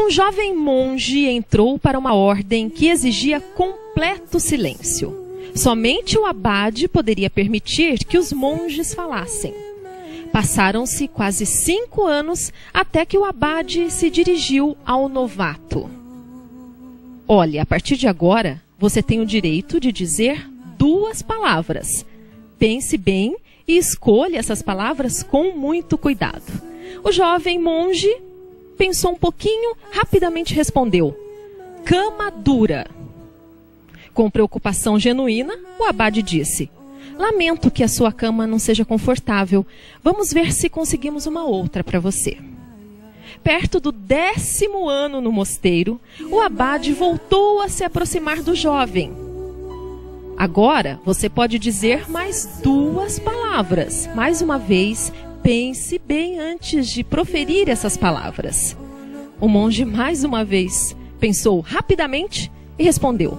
Um jovem monge entrou para uma ordem que exigia completo silêncio. Somente o abade poderia permitir que os monges falassem. Passaram-se quase 5 anos até que o abade se dirigiu ao novato. Olha, a partir de agora, você tem o direito de dizer 2 palavras. Pense bem e escolha essas palavras com muito cuidado. O jovem monge pensou um pouquinho, rapidamente respondeu: cama dura. Com preocupação genuína, o abade disse: lamento que a sua cama não seja confortável. Vamos ver se conseguimos uma outra para você. Perto do 10º ano no mosteiro, o abade voltou a se aproximar do jovem. Agora, você pode dizer mais 2 palavras. Mais uma vez, pense bem antes de proferir essas palavras. O monge, mais uma vez, pensou rapidamente e respondeu: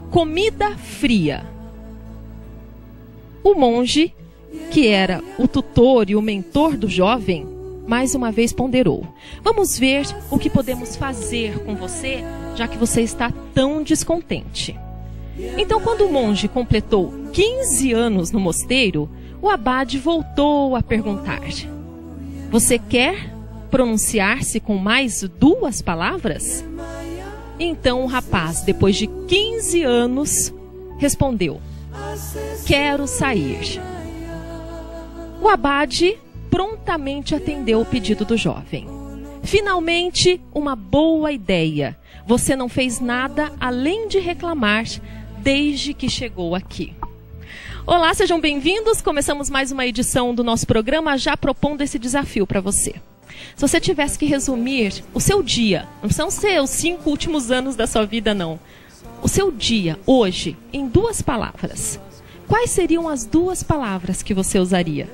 comida fria. O monge, que era o tutor e o mentor do jovem, mais uma vez ponderou: vamos ver o que podemos fazer com você, já que você está tão descontente. Então, quando o monge completou 15 anos no mosteiro, o abade voltou a perguntar: você quer pronunciar-se com mais 2 palavras? Então o rapaz, depois de 15 anos, respondeu: quero sair. O abade prontamente atendeu o pedido do jovem. Finalmente, uma boa ideia. Você não fez nada além de reclamar desde que chegou aqui. Olá, sejam bem-vindos. Começamos mais uma edição do nosso programa, já propondo esse desafio para você. Se você tivesse que resumir o seu dia, não precisam ser os 5 últimos anos da sua vida, não. O seu dia, hoje, em 2 palavras. Quais seriam as 2 palavras que você usaria?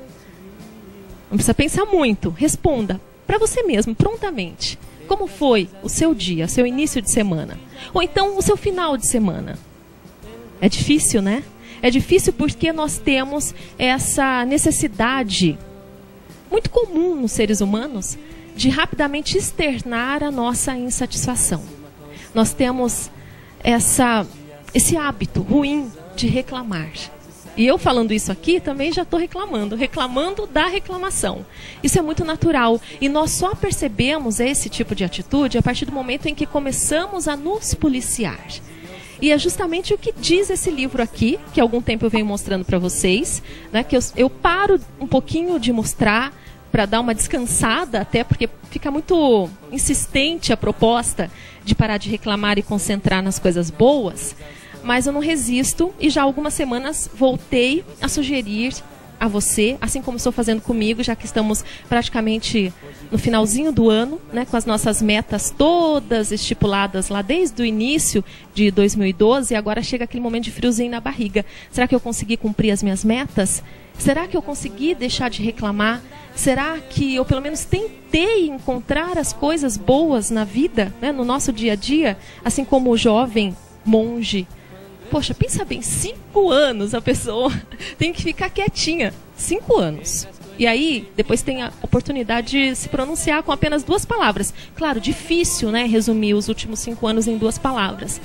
Não precisa pensar muito. Responda para você mesmo, prontamente. Como foi o seu dia, seu início de semana? Ou então o seu final de semana? É difícil, né? É difícil porque nós temos essa necessidade muito comum nos seres humanos de rapidamente externar a nossa insatisfação. Nós temos esse hábito ruim de reclamar. E eu falando isso aqui também já estou reclamando da reclamação. Isso é muito natural e nós só percebemos esse tipo de atitude a partir do momento em que começamos a nos policiar. E é justamente o que diz esse livro aqui, que há algum tempo eu venho mostrando para vocês, né, que eu paro um pouquinho de mostrar para dar uma descansada, até porque fica muito insistente a proposta de parar de reclamar e concentrar nas coisas boas, mas eu não resisto e já há algumas semanas voltei a sugerir a você, assim como estou fazendo comigo, já que estamos praticamente no finalzinho do ano, né, com as nossas metas todas estipuladas lá desde o início de 2012, e agora chega aquele momento de friozinho na barriga. Será que eu consegui cumprir as minhas metas? Será que eu consegui deixar de reclamar? Será que eu pelo menos tentei encontrar as coisas boas na vida, né, no nosso dia a dia, assim como o jovem monge? Poxa, pensa bem, 5 anos a pessoa tem que ficar quietinha. 5 anos. E aí, depois tem a oportunidade de se pronunciar com apenas 2 palavras. Claro, difícil, né, resumir os últimos 5 anos em 2 palavras.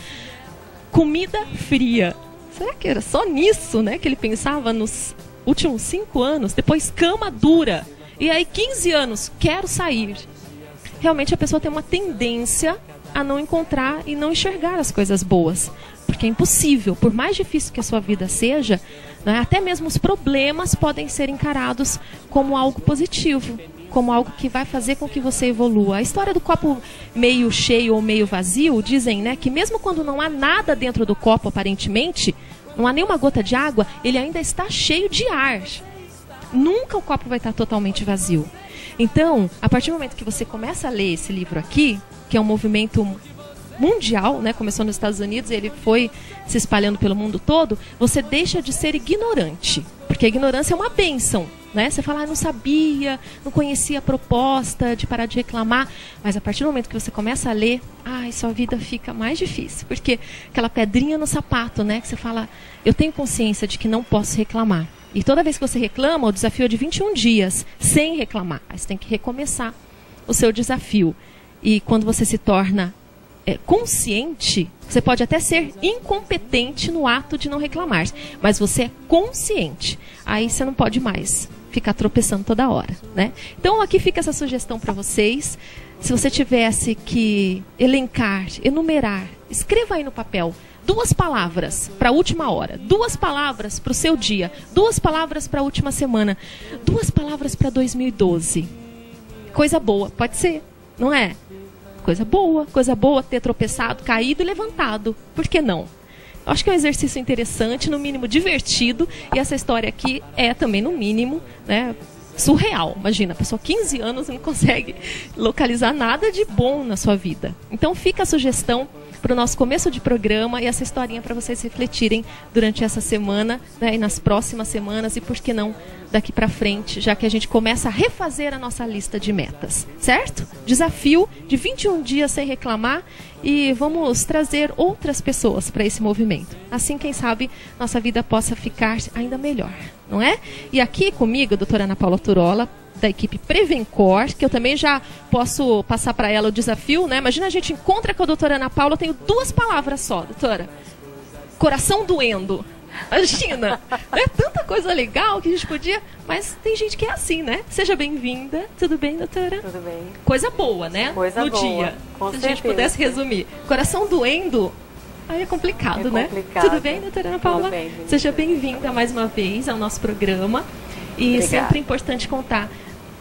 Comida fria. Será que era só nisso, né, que ele pensava nos últimos 5 anos? Depois, cama dura. E aí, 15 anos, quero sair. Realmente a pessoa tem uma tendência a não encontrar e não enxergar as coisas boas. Porque é impossível, por mais difícil que a sua vida seja, né, até mesmo os problemas podem ser encarados como algo positivo, como algo que vai fazer com que você evolua. A história do copo meio cheio ou meio vazio, dizem, né, que mesmo quando não há nada dentro do copo aparentemente, não há nenhuma gota de água, ele ainda está cheio de ar. Nunca o copo vai estar totalmente vazio. Então, a partir do momento que você começa a ler esse livro aqui, que é um movimento mundial, né, começou nos Estados Unidos e ele foi se espalhando pelo mundo todo, você deixa de ser ignorante, porque a ignorância é uma bênção, né? Você fala, não sabia, não conhecia a proposta de parar de reclamar, mas a partir do momento que você começa a ler, sua vida fica mais difícil, porque aquela pedrinha no sapato, né, que você fala, eu tenho consciência de que não posso reclamar. E toda vez que você reclama, o desafio é de 21 dias, sem reclamar. Aí você tem que recomeçar o seu desafio. E quando você se torna consciente, você pode até ser incompetente no ato de não reclamar, mas você é consciente. Aí você não pode mais ficar tropeçando toda hora, né? Então aqui fica essa sugestão para vocês. Se você tivesse que elencar, enumerar, escreva aí no papel 2 palavras para a última hora, 2 palavras para o seu dia, 2 palavras para a última semana, 2 palavras para 2012. Coisa boa, pode ser, não é? Coisa boa ter tropeçado, caído e levantado. Por que não? Eu acho que é um exercício interessante, no mínimo divertido, e essa história aqui é também, no mínimo, né, surreal. Imagina, a pessoa 15 anos não consegue localizar nada de bom na sua vida. Então fica a sugestão para o nosso começo de programa e essa historinha para vocês refletirem durante essa semana, né, e nas próximas semanas, e por que não daqui para frente, já que a gente começa a refazer a nossa lista de metas, certo? Desafio de 21 dias sem reclamar, e vamos trazer outras pessoas para esse movimento. Assim, quem sabe, nossa vida possa ficar ainda melhor, não é? E aqui comigo, a doutora Ana Paula Turola, da equipe Prevencor, que eu também já posso passar para ela o desafio, né? Imagina, a gente encontra com a doutora Ana Paula, eu tenho 2 palavras só, doutora. Coração doendo. Imagina, é tanta coisa legal que a gente podia, mas tem gente que é assim, né? Seja bem-vinda. Tudo bem, doutora? Tudo bem. Coisa boa, né? Coisa no boa, dia. Com Se certeza. a gente pudesse resumir. Coração doendo, aí é complicado, né? Complicado. Tudo bem, doutora Ana Paula? Tudo bem, gente. Seja bem-vinda mais uma vez ao nosso programa. E Obrigada. sempre é importante contar.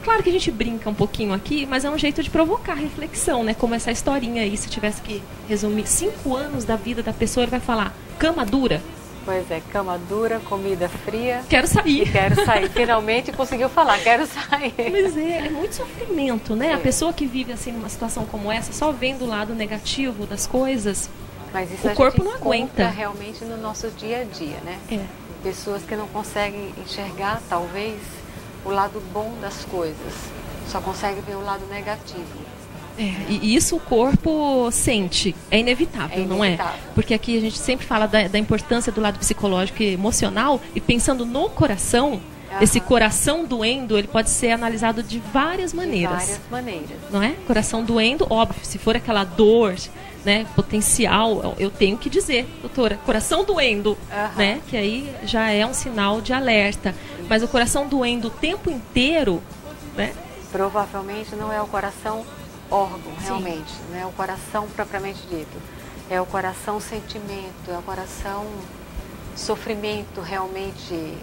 Claro que a gente brinca um pouquinho aqui, mas é um jeito de provocar reflexão, né? Como essa historinha aí, se tivesse que resumir 5 anos da vida da pessoa, ele vai falar, cama dura. Pois é, cama dura, comida fria. Quero sair. E quero sair. Finalmente conseguiu falar, quero sair. Mas é muito sofrimento, né? É. A pessoa que vive assim numa situação como essa, só vendo o lado negativo das coisas, Mas isso o a corpo gente não encontra aguenta. realmente no nosso dia a dia, né? É. Pessoas que não conseguem enxergar, talvez, o lado bom das coisas. Só conseguem ver o lado negativo. E isso o corpo sente, é inevitável, não é? inevitável. Porque aqui a gente sempre fala da importância do lado psicológico e emocional, e pensando no coração, esse coração doendo, ele pode ser analisado de várias maneiras. De várias maneiras. Não é? Coração doendo, óbvio, se for aquela dor, né, potencial, eu tenho que dizer, doutora, coração doendo, né? Que aí já é um sinal de alerta. Mas o coração doendo o tempo inteiro, né? Provavelmente não é o coração órgão, realmente. Não é o coração propriamente dito. É o coração sentimento, é o coração sofrimento realmente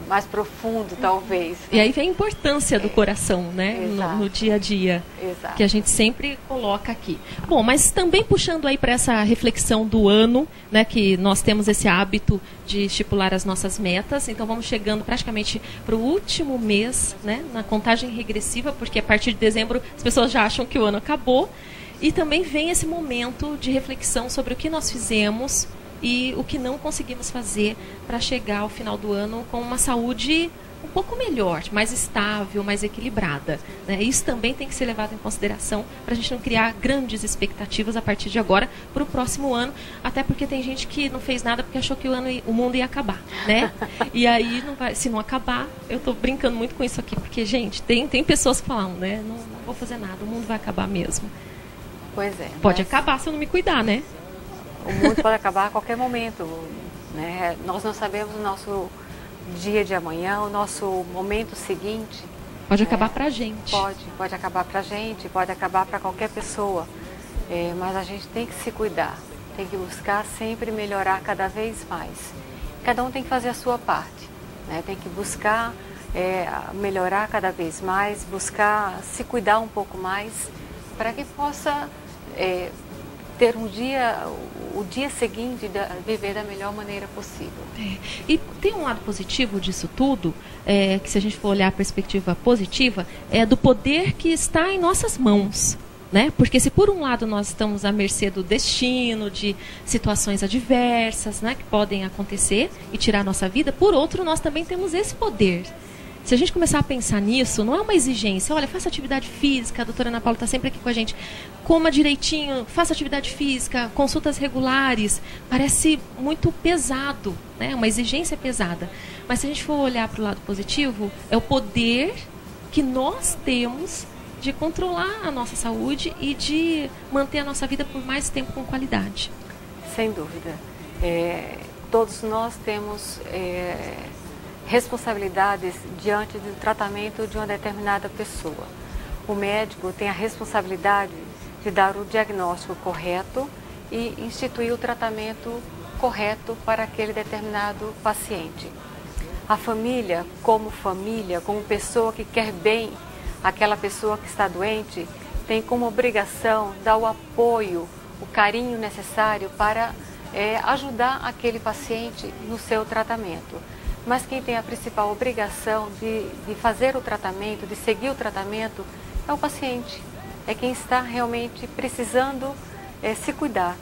mais profundo, talvez. E aí vem a importância do coração, né? No dia a dia. Exato. Que a gente sempre coloca aqui. Bom, mas também puxando aí para essa reflexão do ano, né? Que nós temos esse hábito de estipular as nossas metas. Então vamos chegando praticamente para o último mês, né? Na contagem regressiva, porque a partir de dezembro as pessoas já acham que o ano acabou. E também vem esse momento de reflexão sobre o que nós fizemos e o que não conseguimos fazer para chegar ao final do ano com uma saúde um pouco melhor, mais estável, mais equilibrada, né? Isso também tem que ser levado em consideração para a gente não criar grandes expectativas a partir de agora para o próximo ano, até porque tem gente que não fez nada porque achou que o mundo ia acabar, né? E aí, se não acabar, eu estou brincando muito com isso aqui, porque, gente, tem pessoas que falam, né? Não vou fazer nada, o mundo vai acabar mesmo. Pois é. Pode acabar se eu não me cuidar, né? O mundo pode acabar a qualquer momento, né? Nós não sabemos o nosso dia de amanhã, o nosso momento seguinte. Pode acabar pra gente. Pode acabar pra gente, pode acabar para qualquer pessoa. Mas a gente tem que se cuidar, tem que buscar sempre melhorar cada vez mais. Cada um tem que fazer a sua parte, né? Tem que buscar melhorar cada vez mais, buscar se cuidar um pouco mais, para que possa ter o dia seguinte, viver da melhor maneira possível. E tem um lado positivo disso tudo, que se a gente for olhar a perspectiva positiva, é do poder que está em nossas mãos, né? Porque se por um lado nós estamos à mercê do destino, de situações adversas, né, que podem acontecer e tirar a nossa vida, por outro nós também temos esse poder. Se a gente começar a pensar nisso, não é uma exigência. Olha, faça atividade física, a doutora Ana Paula está sempre aqui com a gente. Coma direitinho, faça atividade física, consultas regulares. Parece muito pesado, né? Uma exigência pesada. Mas se a gente for olhar para o lado positivo, é o poder que nós temos de controlar a nossa saúde e de manter a nossa vida por mais tempo com qualidade. Sem dúvida. Todos nós temos responsabilidades diante do tratamento de uma determinada pessoa. O médico tem a responsabilidade de dar o diagnóstico correto e instituir o tratamento correto para aquele determinado paciente. A família, como pessoa que quer bem àquela pessoa que está doente, tem como obrigação dar o apoio, o carinho necessário para ajudar aquele paciente no seu tratamento. Mas quem tem a principal obrigação de fazer o tratamento, de seguir o tratamento, é o paciente. É quem está realmente precisando se cuidar.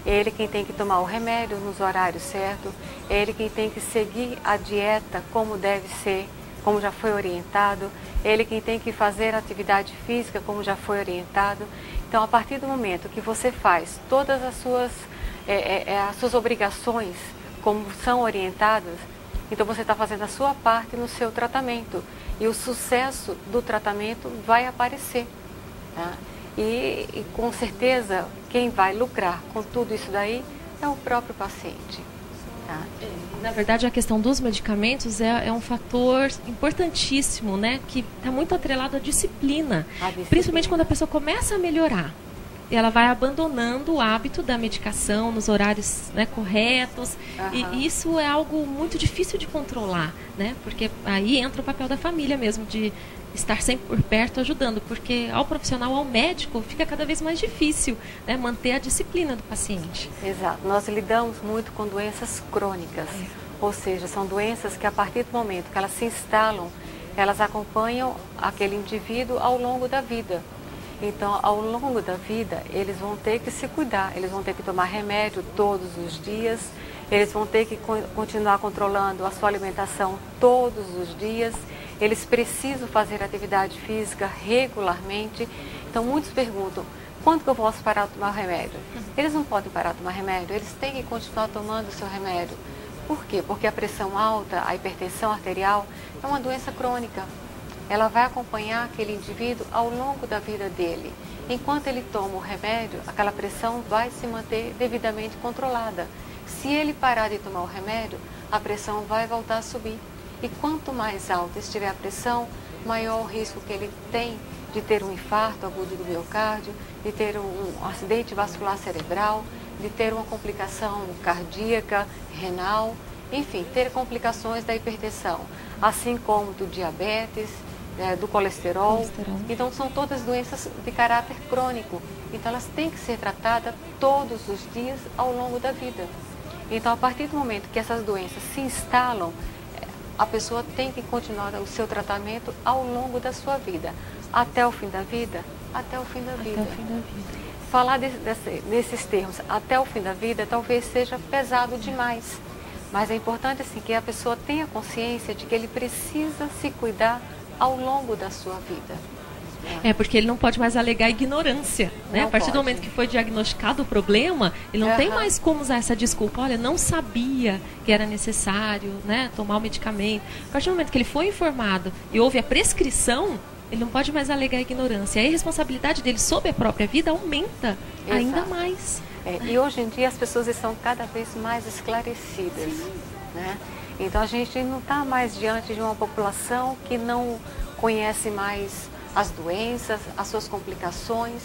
É ele quem tem que tomar o remédio nos horários certos, é ele quem tem que seguir a dieta como deve ser, como já foi orientado, é ele quem tem que fazer atividade física como já foi orientado. Então, a partir do momento que você faz todas as suas obrigações como são orientadas, então você está fazendo a sua parte no seu tratamento e o sucesso do tratamento vai aparecer, tá? E com certeza quem vai lucrar com tudo isso daí é o próprio paciente. Tá? Na verdade, a questão dos medicamentos é um fator importantíssimo, né? Que está muito atrelado à disciplina. Principalmente quando a pessoa começa a melhorar. Ela vai abandonando o hábito da medicação nos horários, né, corretos. E isso é algo muito difícil de controlar, né? Porque aí entra o papel da família mesmo, de estar sempre por perto ajudando, porque ao profissional, ao médico, fica cada vez mais difícil, né, manter a disciplina do paciente. Exato. Nós lidamos muito com doenças crônicas, ou seja, são doenças que a partir do momento que elas se instalam, elas acompanham aquele indivíduo ao longo da vida. Então, ao longo da vida, eles vão ter que se cuidar, eles vão ter que tomar remédio todos os dias, eles vão ter que continuar controlando a sua alimentação todos os dias, eles precisam fazer atividade física regularmente. Então, muitos perguntam, quando que eu posso parar de tomar remédio? Eles não podem parar de tomar remédio, eles têm que continuar tomando o seu remédio. Por quê? Porque a pressão alta, a hipertensão arterial, é uma doença crônica. Ela vai acompanhar aquele indivíduo ao longo da vida dele. Enquanto ele toma o remédio, aquela pressão vai se manter devidamente controlada. Se ele parar de tomar o remédio, a pressão vai voltar a subir. E quanto mais alta estiver a pressão, maior o risco que ele tem de ter um infarto agudo do miocárdio, de ter um acidente vascular cerebral, de ter uma complicação cardíaca, renal, enfim, ter complicações da hipertensão, assim como do diabetes, do colesterol. Então, são todas doenças de caráter crônico. Então, elas têm que ser tratadas todos os dias ao longo da vida. Então, a partir do momento que essas doenças se instalam, a pessoa tem que continuar o seu tratamento ao longo da sua vida. Até o fim da vida? Até o fim da vida. Até o fim da vida. Falar desses termos, até o fim da vida, talvez seja pesado demais. Mas é importante assim, que a pessoa tenha consciência de que ele precisa se cuidar ao longo da sua vida. Porque ele não pode mais alegar ignorância, né? A partir do momento que foi diagnosticado o problema, ele não tem mais como usar essa desculpa. Olha, não sabia que era necessário, né, tomar o medicamento. A partir do momento que ele foi informado e houve a prescrição, ele não pode mais alegar ignorância. Aí a responsabilidade dele sobre a própria vida aumenta ainda mais. E hoje em dia as pessoas estão cada vez mais esclarecidas, né? Então a gente não está mais diante de uma população que não conhece mais as doenças, as suas complicações.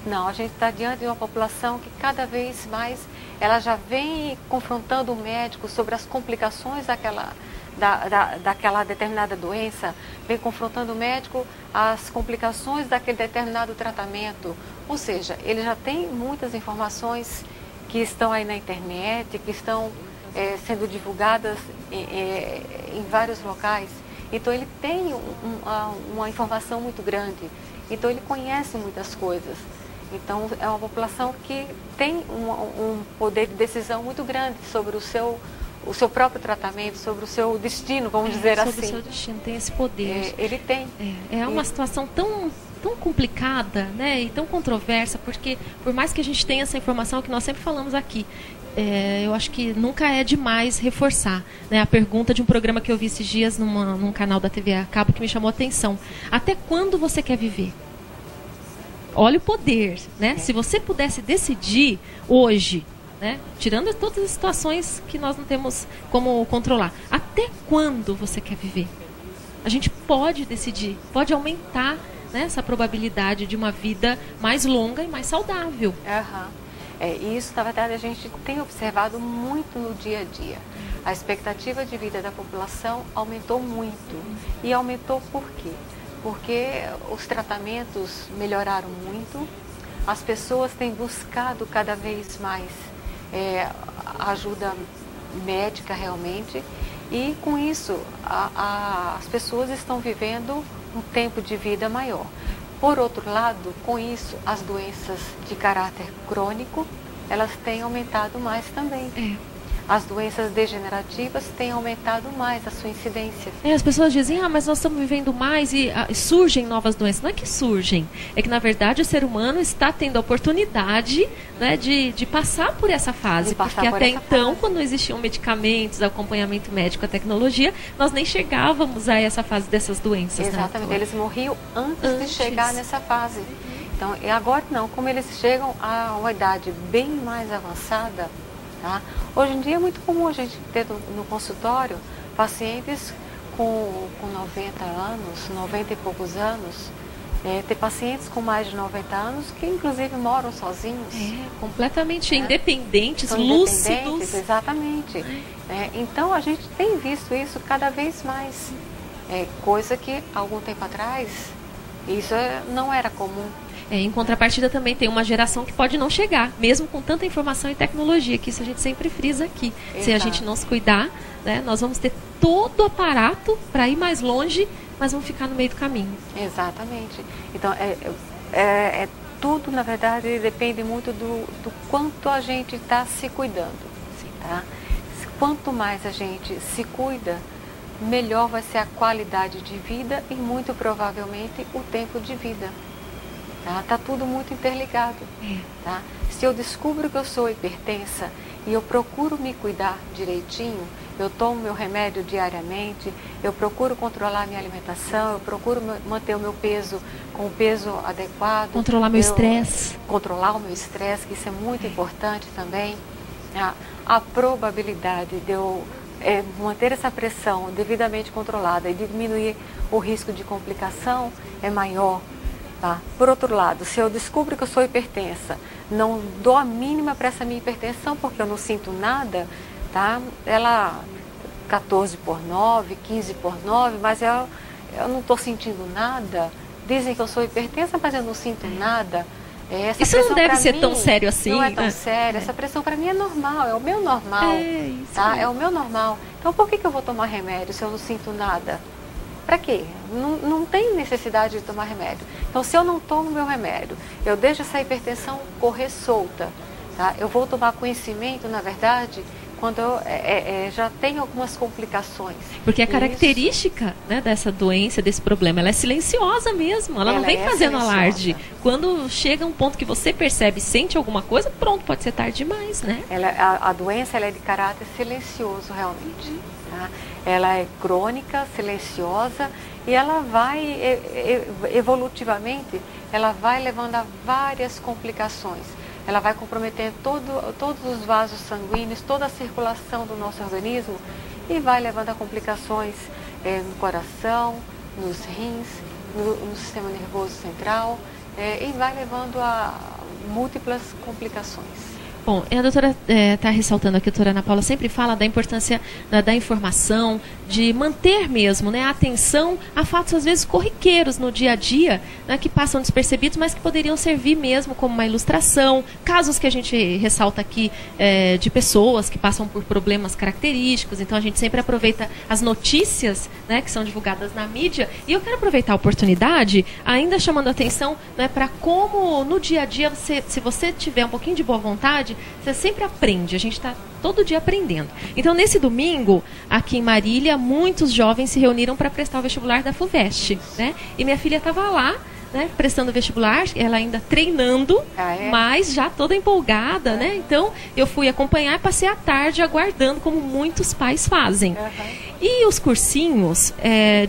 Não, a gente está diante de uma população que cada vez mais ela já vem confrontando o médico sobre as complicações daquela determinada doença, vem confrontando o médico as complicações daquele determinado tratamento. Ou seja, ele já tem muitas informações que estão aí na internet, que estão sendo divulgadas em vários locais. Então ele tem uma informação muito grande, então ele conhece muitas coisas. Então é uma população que tem um poder de decisão muito grande sobre o seu próprio tratamento, sobre o seu destino, vamos dizer assim. Sobre o seu destino, tem esse poder. Ele tem. É uma situação tão complicada, né, e tão controversa, porque por mais que a gente tenha essa informação que nós sempre falamos aqui, eu acho que nunca é demais reforçar, né, a pergunta de um programa que eu vi esses dias num canal da TV a cabo que me chamou a atenção. Até quando você quer viver? olha o poder, né? Se você pudesse decidir hoje, né? Tirando todas as situações que nós não temos como controlar, até quando você quer viver? A gente pode decidir, pode aumentar, né, essa probabilidade de uma vida mais longa e mais saudável. Isso, na verdade, a gente tem observado muito no dia a dia. A expectativa de vida da população aumentou muito. E aumentou por quê? Porque os tratamentos melhoraram muito, as pessoas têm buscado cada vez mais ajuda médica realmente, e com isso as pessoas estão vivendo um tempo de vida maior. Por outro lado, com isso, as doenças de caráter crônico, elas têm aumentado mais também. As doenças degenerativas têm aumentado mais a sua incidência. As pessoas dizem, mas nós estamos vivendo mais e surgem novas doenças. Não é que surgem, é que na verdade o ser humano está tendo a oportunidade, né, de passar por essa fase. Porque até então, quando não existiam medicamentos, acompanhamento médico, a tecnologia, nós nem chegávamos a essa fase dessas doenças. Exatamente, né? Eles morriam antes de chegar nessa fase. Então, e agora não, como eles chegam a uma idade bem mais avançada, tá? Hoje em dia é muito comum a gente ter no consultório pacientes com 90 anos, 90 e poucos anos, ter pacientes com mais de 90 anos que inclusive moram sozinhos. Completamente independentes, lúcidos. Exatamente. Então a gente tem visto isso cada vez mais, coisa que algum tempo atrás isso não era comum. Em contrapartida também tem uma geração que pode não chegar, mesmo com tanta informação e tecnologia, que isso a gente sempre frisa aqui. Se a gente não se cuidar, né, nós vamos ter todo o aparato para ir mais longe, mas vamos ficar no meio do caminho. Exatamente. Então, tudo, na verdade, depende muito do quanto a gente está se cuidando. Tá? Quanto mais a gente se cuida, melhor vai ser a qualidade de vida e, muito provavelmente, o tempo de vida. Tá tudo muito interligado. Tá? Se eu descubro que eu sou hipertensa e eu procuro me cuidar direitinho, eu tomo meu remédio diariamente, eu procuro controlar a minha alimentação, eu procuro manter o meu peso com o peso adequado. Controlar meu estresse. Controlar o meu estresse, que isso é muito importante também. A probabilidade de eu manter essa pressão devidamente controlada e diminuir o risco de complicação é maior. Tá? Por outro lado, se eu descubro que eu sou hipertensa, não dou a mínima para essa minha hipertensão, porque eu não sinto nada, tá? Ela 14/9, 15/9, mas eu não estou sentindo nada. Dizem que eu sou hipertensa, mas eu não sinto nada. Isso não deve ser tão sério assim. Não é tão sério. Essa pressão para mim é normal, é o meu normal. Tá? É o meu normal. Então por que eu vou tomar remédio se eu não sinto nada? Para quê? Não tem necessidade de tomar remédio. Então, se eu não tomo meu remédio, eu deixo essa hipertensão correr solta, tá? Eu vou tomar conhecimento, na verdade, quando eu já tenho algumas complicações. Porque a característica, né, dessa doença, desse problema, ela é silenciosa mesmo. Ela não vem fazendo alarde. Quando chega um ponto que você percebe, sente alguma coisa, pronto, pode ser tarde demais, né? A doença ela é de caráter silencioso, realmente. Tá? Ela é crônica, silenciosa, e ela vai, evolutivamente, ela vai levando a várias complicações. Ela vai comprometendo todos os vasos sanguíneos, toda a circulação do nosso organismo, e vai levando a complicações no coração, nos rins, no sistema nervoso central, e vai levando a múltiplas complicações. Bom, a doutora está ressaltando aqui, a doutora Ana Paula sempre fala da importância da informação, de manter mesmo, né, a atenção a fatos às vezes corriqueiros no dia a dia, né, que passam despercebidos, mas que poderiam servir mesmo como uma ilustração. Casos que a gente ressalta aqui de pessoas que passam por problemas característicos, então a gente sempre aproveita as notícias, né, que são divulgadas na mídia, e eu quero aproveitar a oportunidade, ainda chamando a atenção, né, para como no dia a dia, se você tiver um pouquinho de boa vontade, você sempre aprende, a gente está todo dia aprendendo. Então, nesse domingo, aqui em Marília, muitos jovens se reuniram para prestar o vestibular da FUVEST, né? E minha filha estava lá, né, prestando vestibular, ela ainda treinando, mas já toda empolgada, né? Então, eu fui acompanhar e passei a tarde aguardando, como muitos pais fazem. E os cursinhos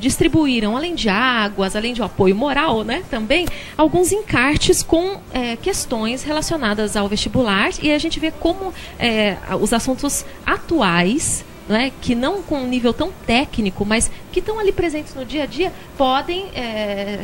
distribuíram, além de águas, além de apoio moral, né, também, alguns encartes com questões relacionadas ao vestibular, e a gente vê como os assuntos atuais, né, que não com um nível tão técnico, mas que estão ali presentes no dia a dia, podem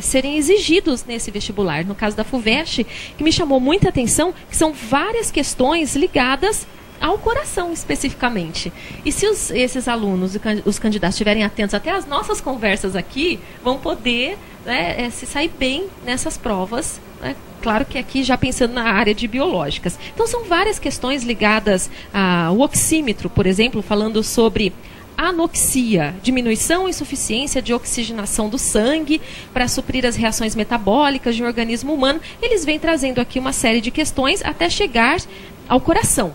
serem exigidos nesse vestibular. No caso da FUVEST, que me chamou muita atenção, que são várias questões ligadas ao coração especificamente. E se esses alunos, os candidatos, estiverem atentos até às nossas conversas aqui, vão poder, né, se sair bem nessas provas, né? Claro que aqui já pensando na área de biológicas. Então são várias questões ligadas ao oxímetro, por exemplo, falando sobre anoxia, diminuição e insuficiência de oxigenação do sangue para suprir as reações metabólicas de um organismo humano. Eles vêm trazendo aqui uma série de questões até chegar ao coração,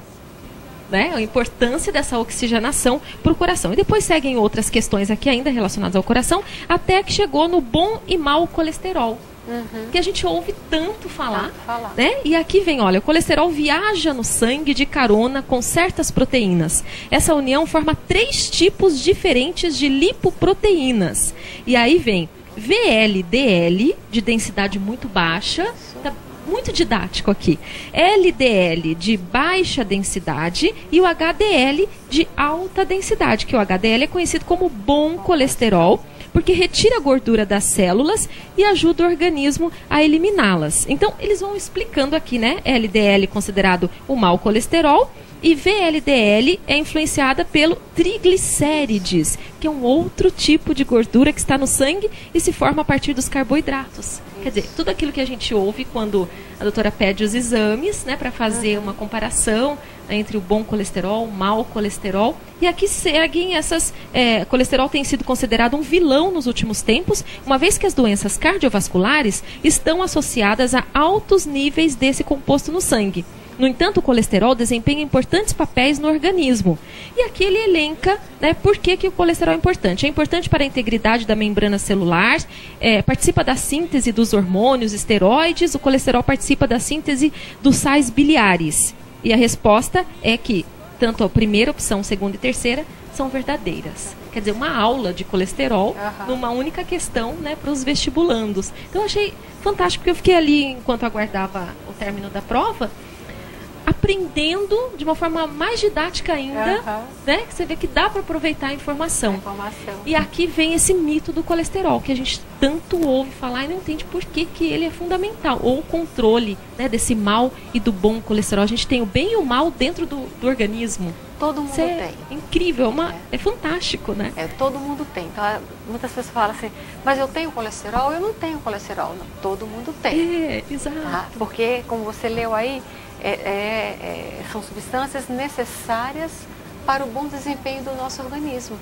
né? A importância dessa oxigenação para o coração. E depois seguem outras questões aqui ainda relacionadas ao coração, até que chegou no bom e mau colesterol. Que a gente ouve tanto falar, né? E aqui vem, olha, o colesterol viaja no sangue de carona com certas proteínas. Essa união forma 3 tipos diferentes de lipoproteínas. E aí vem VLDL, de densidade muito baixa, tá muito didático aqui. LDL, de baixa densidade, e o HDL, de alta densidade, que o HDL é conhecido como bom colesterol, porque retira a gordura das células e ajuda o organismo a eliminá-las. Então, eles vão explicando aqui, né? LDL considerado o mau colesterol, e VLDL é influenciada pelo triglicérides, que é um outro tipo de gordura que está no sangue e se forma a partir dos carboidratos. Quer dizer, tudo aquilo que a gente ouve quando a doutora pede os exames, né, para fazer uma comparação entre o bom colesterol, o mau colesterol. E aqui seguem essas... colesterol tem sido considerado um vilão nos últimos tempos, uma vez que as doenças cardiovasculares estão associadas a altos níveis desse composto no sangue. No entanto, o colesterol desempenha importantes papéis no organismo. E aqui ele elenca, né, por que o colesterol é importante. É importante para a integridade da membrana celular, participa da síntese dos hormônios, esteroides, o colesterol participa da síntese dos sais biliares. E a resposta é que tanto a primeira opção, segunda e terceira, são verdadeiras. Quer dizer, uma aula de colesterol numa única questão, né, para os vestibulandos. Então eu achei fantástico, porque eu fiquei ali, enquanto aguardava o término da prova, aprendendo de uma forma mais didática ainda, né? Que você vê que dá para aproveitar a informação. E aqui vem esse mito do colesterol, que a gente tanto ouve falar e não entende por que ele é fundamental. Ou o controle, né, desse mal e do bom colesterol. A gente tem o bem e o mal dentro do organismo. Todo mundo tem. Incrível, é fantástico, né? Todo mundo tem. Então, muitas pessoas falam assim, mas eu tenho colesterol? Eu não tenho colesterol. Não, todo mundo tem. Exato. Porque, como você leu aí, são substâncias necessárias para o bom desempenho do nosso organismo.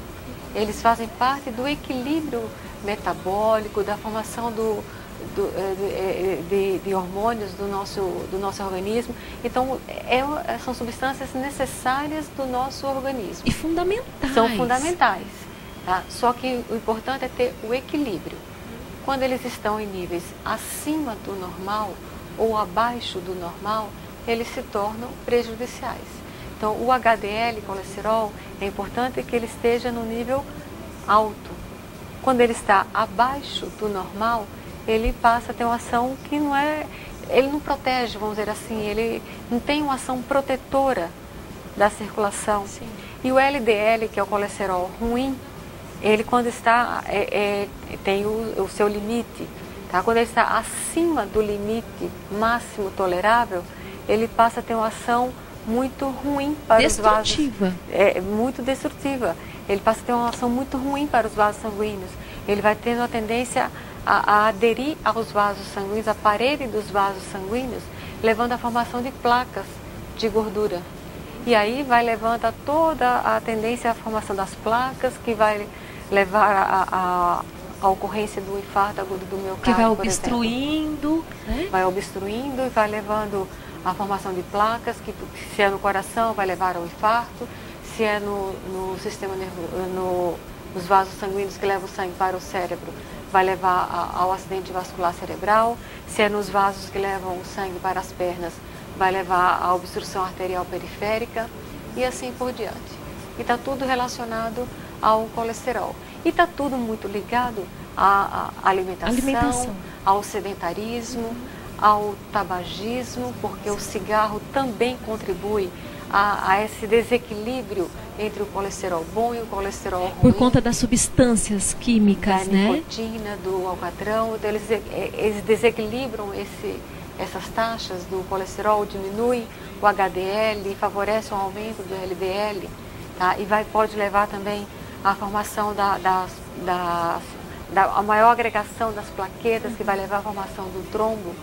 Eles fazem parte do equilíbrio metabólico, da formação de hormônios do nosso organismo. Então, são substâncias necessárias do nosso organismo. E fundamentais. São fundamentais. Tá? Só que o importante é ter o equilíbrio. Quando eles estão em níveis acima do normal ou abaixo do normal, eles se tornam prejudiciais. Então, o HDL, colesterol, é importante que ele esteja no nível alto. Quando ele está abaixo do normal, ele passa a ter uma ação que não é... Ele não protege, vamos dizer assim, ele não tem uma ação protetora da circulação. Sim. E o LDL, que é o colesterol ruim, ele quando está... tem o seu limite. Tá? Quando ele está acima do limite máximo tolerável, ele passa a ter uma ação muito ruim para os vasos. Destrutiva. Muito destrutiva. Ele passa a ter uma ação muito ruim para os vasos sanguíneos. Ele vai tendo a tendência a aderir aos vasos sanguíneos, à parede dos vasos sanguíneos, levando à formação de placas de gordura. E aí vai levando toda a tendência à formação das placas, que vai levar a ocorrência do infarto agudo do miocárdio, que vai obstruindo, né? Vai obstruindo e vai levando a formação de placas, que se é no coração vai levar ao infarto, se é no sistema nervoso, nos vasos sanguíneos que levam o sangue para o cérebro, vai levar ao acidente vascular cerebral. Se é nos vasos que levam o sangue para as pernas, vai levar à obstrução arterial periférica e assim por diante. E está tudo relacionado ao colesterol. E está tudo muito ligado à alimentação, ao sedentarismo, ao tabagismo, porque o cigarro também contribui a esse desequilíbrio entre o colesterol bom e o colesterol ruim. Por conta das substâncias químicas, da nicotina, do alcatrão, então eles desequilibram essas taxas do colesterol, diminui o HDL, favorece o aumento do LDL, tá? E pode levar também à formação a maior agregação das plaquetas, que vai levar à formação do trombo,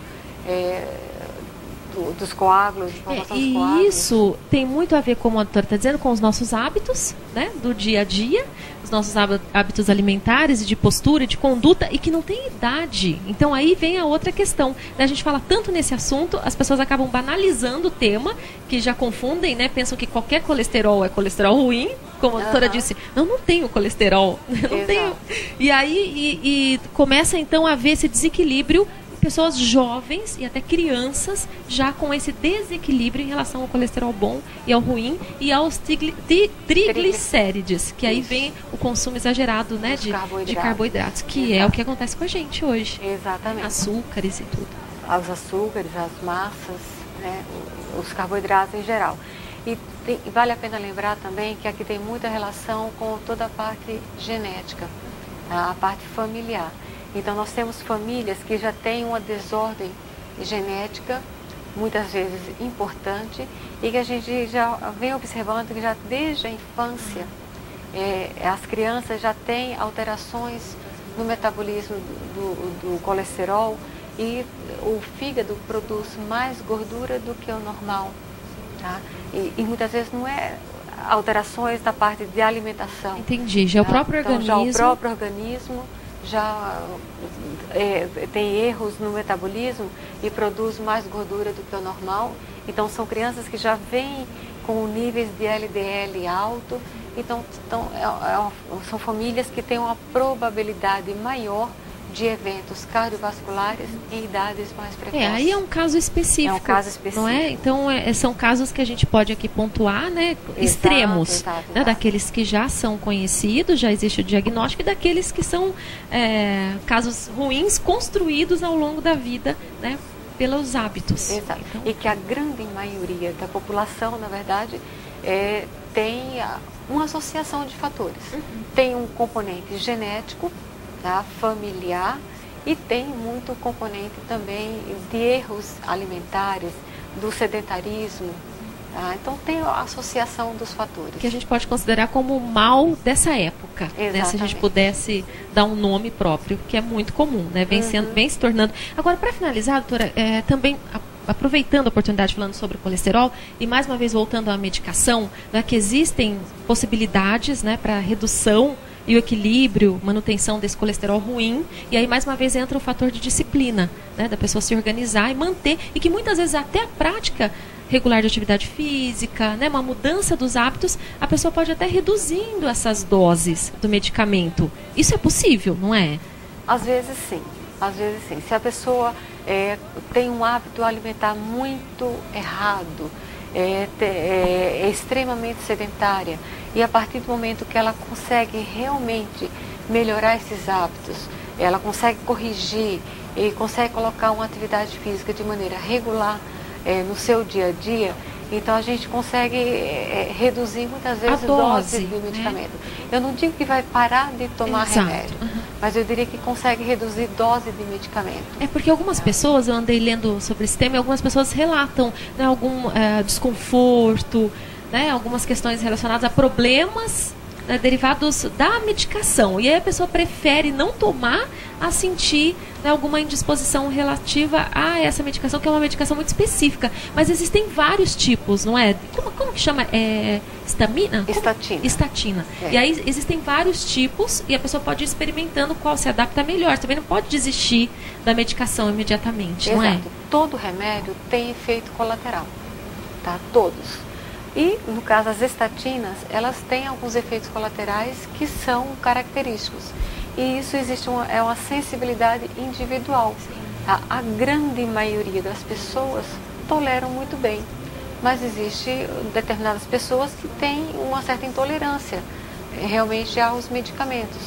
dos coágulos, e isso tem muito a ver, como a doutora está dizendo, com os nossos hábitos, né, do dia a dia, os nossos hábitos alimentares e de postura e de conduta, e que não tem idade. Então aí vem a outra questão, né? A gente fala tanto nesse assunto, as pessoas acabam banalizando o tema, que já confundem, né? Pensam que qualquer colesterol é colesterol ruim, como a doutora disse, não tenho colesterol, não tenho. E aí começa então a haver esse desequilíbrio, pessoas jovens e até crianças já com esse desequilíbrio em relação ao colesterol bom e ao ruim e aos triglicérides, que aí vem o consumo exagerado, né, de carboidratos, que é o que acontece com a gente hoje. Exatamente. Açúcares e tudo. Os açúcares, as massas, né, os carboidratos em geral. E vale a pena lembrar também que aqui tem muita relação com toda a parte genética, tá? A parte familiar. Então, nós temos famílias que já têm uma desordem genética, muitas vezes importante, e que a gente já vem observando que já desde a infância, as crianças já têm alterações no metabolismo do colesterol, e o fígado produz mais gordura do que o normal, tá? E muitas vezes não é alterações da parte de alimentação. Entendi, já é o próprio organismo. Já o próprio organismo já tem erros no metabolismo e produz mais gordura do que o normal. Então são crianças que já vêm com níveis de LDL alto. Então são famílias que têm uma probabilidade maior de eventos cardiovasculares em idades mais precoces. Aí é um caso específico. É um caso específico. Não é? Então são casos que a gente pode aqui pontuar, né? Extremos, exato. Né? Daqueles que já são conhecidos, já existe o diagnóstico, e daqueles que são casos ruins construídos ao longo da vida, né? Pelos hábitos. Exato. Então, e que a grande maioria da população, na verdade, tem uma associação de fatores. Tem um componente genético, tá, familiar, e tem muito componente também de erros alimentares, do sedentarismo. Tá? Então tem a associação dos fatores. Que a gente pode considerar como o mal dessa época, né? Se a gente pudesse dar um nome próprio, que é muito comum, né? Vem se tornando. Agora, para finalizar, doutora, também aproveitando a oportunidade falando sobre o colesterol, e mais uma vez voltando à medicação, né, que existem possibilidades, né, para redução e o equilíbrio, manutenção desse colesterol ruim, e aí mais uma vez entra o fator de disciplina, né, da pessoa se organizar e manter, e que muitas vezes até a prática regular de atividade física, né, uma mudança dos hábitos, a pessoa pode até reduzindo essas doses do medicamento. Isso é possível, não é? Às vezes sim, às vezes sim. Se a pessoa tem um hábito alimentar muito errado, é extremamente sedentária, e a partir do momento que ela consegue realmente melhorar esses hábitos, ela consegue corrigir e consegue colocar uma atividade física de maneira regular no seu dia a dia, então a gente consegue reduzir muitas vezes a dose do medicamento. Eu não digo que vai parar de tomar remédio, mas eu diria que consegue reduzir dose de medicamento. É porque algumas pessoas, eu andei lendo sobre esse tema, e algumas pessoas relatam, né, algum desconforto, né, algumas questões relacionadas a problemas, né, derivados da medicação. E aí a pessoa prefere não tomar a sentir, né, alguma indisposição relativa a essa medicação, que é uma medicação muito específica. Mas existem vários tipos, não é? Como que chama? Estamina? Estatina. Estatina. E aí existem vários tipos, e a pessoa pode ir experimentando qual se adapta melhor. Você também não pode desistir da medicação imediatamente, não é? Todo remédio tem efeito colateral, tá? Todos. E, no caso, as estatinas, elas têm alguns efeitos colaterais que são característicos. E isso existe uma sensibilidade individual. Tá? A grande maioria das pessoas toleram muito bem, mas existe determinadas pessoas que têm uma certa intolerância realmente aos medicamentos.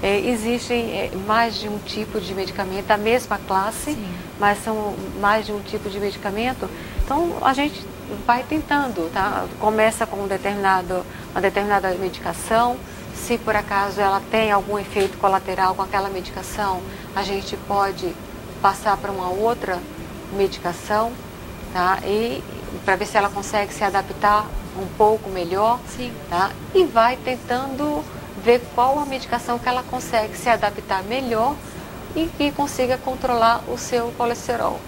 Existem mais de um tipo de medicamento, da mesma classe, sim, mas são mais de um tipo de medicamento. Então a gente vai tentando, tá? Começa com uma determinada medicação. Se por acaso ela tem algum efeito colateral com aquela medicação, a gente pode passar para uma outra medicação, tá? E para ver se ela consegue se adaptar um pouco melhor, sim, tá? E vai tentando ver qual a medicação que ela consegue se adaptar melhor e que consiga controlar o seu colesterol,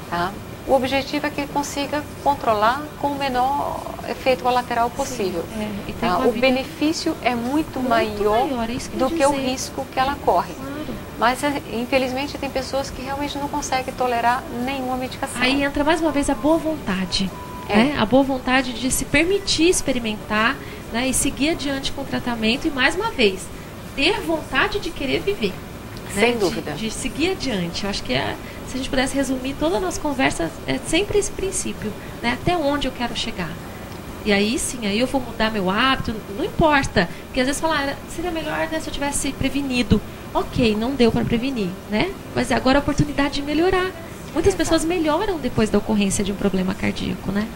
tá? O objetivo é que consiga controlar com o menor efeito colateral possível. Sim, tá? O benefício é muito maior do que o risco que ela corre. Claro. Mas, infelizmente, tem pessoas que realmente não conseguem tolerar nenhuma medicação. Aí entra mais uma vez a boa vontade. Né? A boa vontade de se permitir experimentar, né? E seguir adiante com o tratamento. E, mais uma vez, ter vontade de querer viver. Sem né? dúvida. De seguir adiante. Eu acho que se a gente pudesse resumir toda a nossa conversa, é sempre esse princípio. Né? Até onde eu quero chegar. E aí sim, aí eu vou mudar meu hábito, não importa. Porque às vezes falar, seria melhor, né, se eu tivesse prevenido. Ok, não deu para prevenir, né? Mas agora a oportunidade de melhorar. Muitas pessoas melhoram depois da ocorrência de um problema cardíaco, né?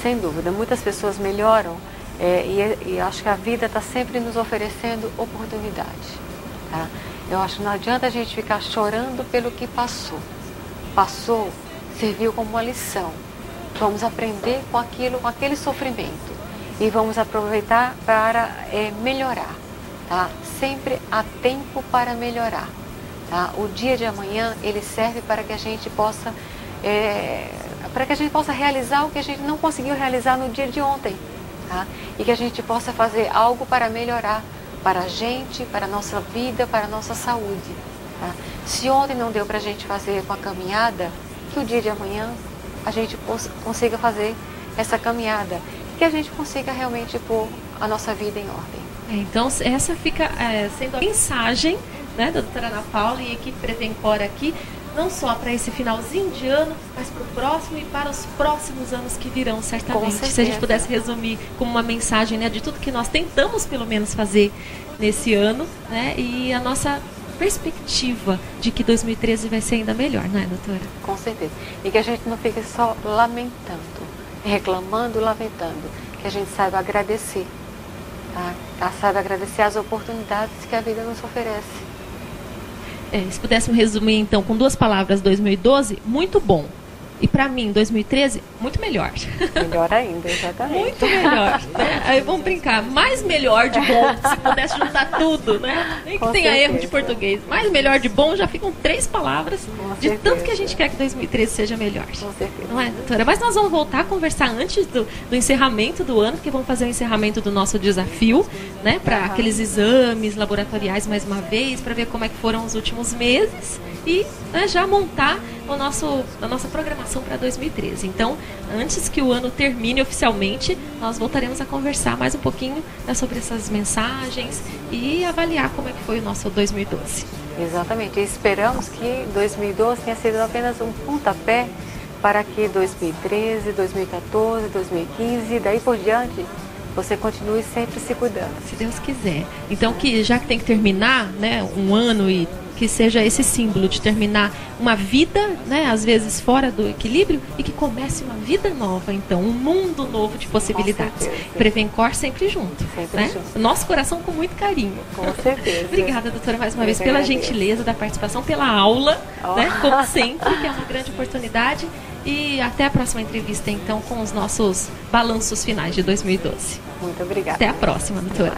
Sem dúvida, muitas pessoas melhoram e acho que a vida está sempre nos oferecendo oportunidade. Tá? Eu acho que não adianta a gente ficar chorando pelo que passou. Passou, serviu como uma lição. Vamos aprender com aquilo, com aquele sofrimento e vamos aproveitar para melhorar. Tá? Sempre há tempo para melhorar. Tá? O dia de amanhã ele serve para que a gente possa realizar o que a gente não conseguiu realizar no dia de ontem, tá? E que a gente possa fazer algo para melhorar para a gente, para a nossa vida, para a nossa saúde. Tá? Se ontem não deu para a gente fazer com a caminhada, que o dia de amanhã a gente consiga fazer essa caminhada, que a gente consiga realmente pôr a nossa vida em ordem. Então essa fica sendo a mensagem, né, da doutora Ana Paula e equipe Prevencor aqui, não só para esse finalzinho de ano, mas para o próximo e para os próximos anos que virão, certamente. Se a gente pudesse resumir como uma mensagem, né, de tudo que nós tentamos pelo menos fazer nesse ano, né, e a nossa perspectiva de que 2013 vai ser ainda melhor, não é, doutora? Com certeza. E que a gente não fique só lamentando, reclamando, lamentando, que a gente saiba agradecer, tá? Saiba agradecer as oportunidades que a vida nos oferece. Se pudéssemos resumir, então, com 2 palavras, 2012, muito bom. E para mim, 2013, muito melhor. Melhor ainda, exatamente. Muito melhor. Né? Aí vamos brincar, mais melhor de bom, se pudesse juntar tudo, né? Nem que Com tenha certeza. erro de português. Mais melhor de bom, já ficam 3 palavras de tanto que a gente quer que 2013 seja melhor. Com certeza. Não é, doutora? Mas nós vamos voltar a conversar antes do encerramento do ano, porque vamos fazer o encerramento do nosso desafio, né? Para aqueles exames laboratoriais mais uma vez, para ver como é que foram os últimos meses e, né, já montar a nossa programação para 2013. Então, antes que o ano termine oficialmente, nós voltaremos a conversar mais um pouquinho, né, sobre essas mensagens e avaliar como é que foi o nosso 2012. Exatamente. E esperamos que 2012 tenha sido apenas um pontapé para que 2013, 2014, 2015 e daí por diante você continue sempre se cuidando. Se Deus quiser. Então, já que tem que terminar, né, um ano e que seja esse símbolo de terminar uma vida, né, às vezes fora do equilíbrio, e que comece uma vida nova, então, um mundo novo de possibilidades. Prevencor sempre junto. Sempre né? junto. Nosso coração com muito carinho. Com certeza. Obrigada, doutora, mais uma vez, pela gentileza da participação, pela aula, né, como sempre, que é uma grande oportunidade. E até a próxima entrevista, então, com os nossos balanços finais de 2012. Muito obrigada. Até a próxima, doutora.